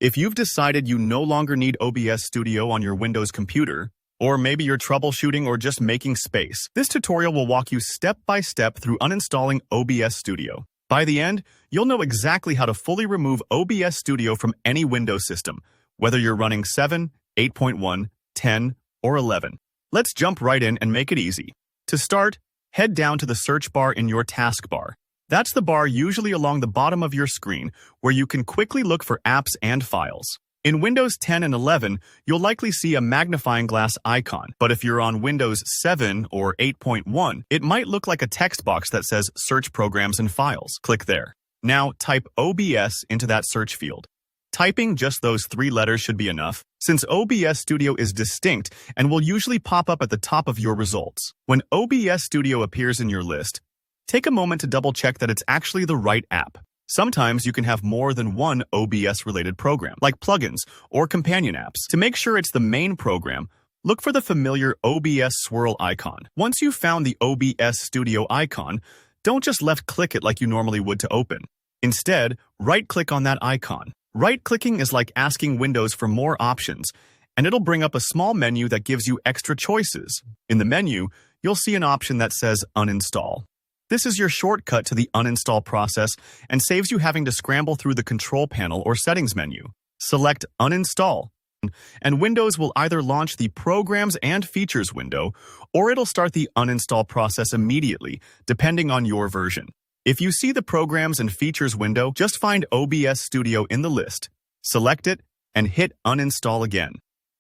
If you've decided you no longer need OBS Studio on your Windows computer, or maybe you're troubleshooting or just making space, this tutorial will walk you step by step through uninstalling OBS Studio. By the end, you'll know exactly how to fully remove OBS Studio from any Windows system, whether you're running 7, 8.1, 10, or 11. Let's jump right in and make it easy. To start, head down to the search bar in your taskbar. That's the bar usually along the bottom of your screen where you can quickly look for apps and files. In Windows 10 and 11, you'll likely see a magnifying glass icon, but if you're on Windows 7 or 8.1, it might look like a text box that says Search Programs and Files. Click there. Now type OBS into that search field. Typing just those 3 letters should be enough, since OBS Studio is distinct and will usually pop up at the top of your results. When OBS Studio appears in your list, take a moment to double-check that it's actually the right app. Sometimes you can have more than one OBS-related program, like plugins or companion apps. To make sure it's the main program, look for the familiar OBS swirl icon. Once you've found the OBS Studio icon, don't just left-click it like you normally would to open. Instead, right-click on that icon. Right-clicking is like asking Windows for more options, and it'll bring up a small menu that gives you extra choices. In the menu, you'll see an option that says Uninstall. This is your shortcut to the uninstall process and saves you having to scramble through the control panel or settings menu. Select Uninstall, and Windows will either launch the Programs and Features window, or it'll start the uninstall process immediately, depending on your version. If you see the Programs and Features window, just find OBS Studio in the list, select it, and hit Uninstall again.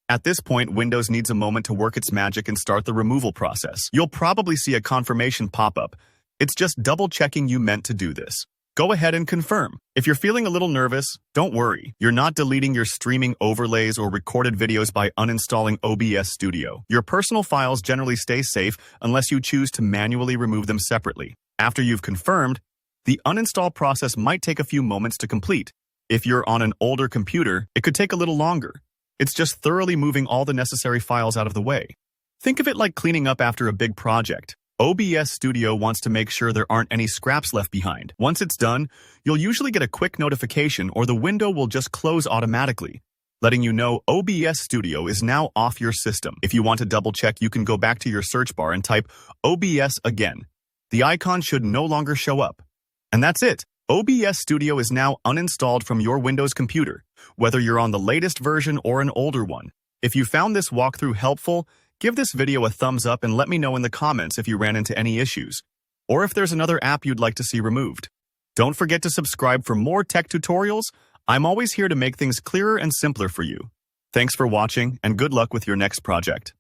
At this point, Windows needs a moment to work its magic and start the removal process. You'll probably see a confirmation pop up. It's just double-checking you meant to do this. Go ahead and confirm. If you're feeling a little nervous, don't worry. You're not deleting your streaming overlays or recorded videos by uninstalling OBS Studio. Your personal files generally stay safe unless you choose to manually remove them separately. After you've confirmed, the uninstall process might take a few moments to complete. If you're on an older computer, it could take a little longer. It's just thoroughly moving all the necessary files out of the way. Think of it like cleaning up after a big project. OBS Studio wants to make sure there aren't any scraps left behind. Once it's done, you'll usually get a quick notification or the window will just close automatically, letting you know OBS Studio is now off your system. If you want to double-check, you can go back to your search bar and type OBS again. The icon should no longer show up. And that's it. OBS Studio is now uninstalled from your Windows computer, whether you're on the latest version or an older one. If you found this walkthrough helpful, give this video a thumbs up and let me know in the comments if you ran into any issues, or if there's another app you'd like to see removed. Don't forget to subscribe for more tech tutorials. I'm always here to make things clearer and simpler for you. Thanks for watching, and good luck with your next project.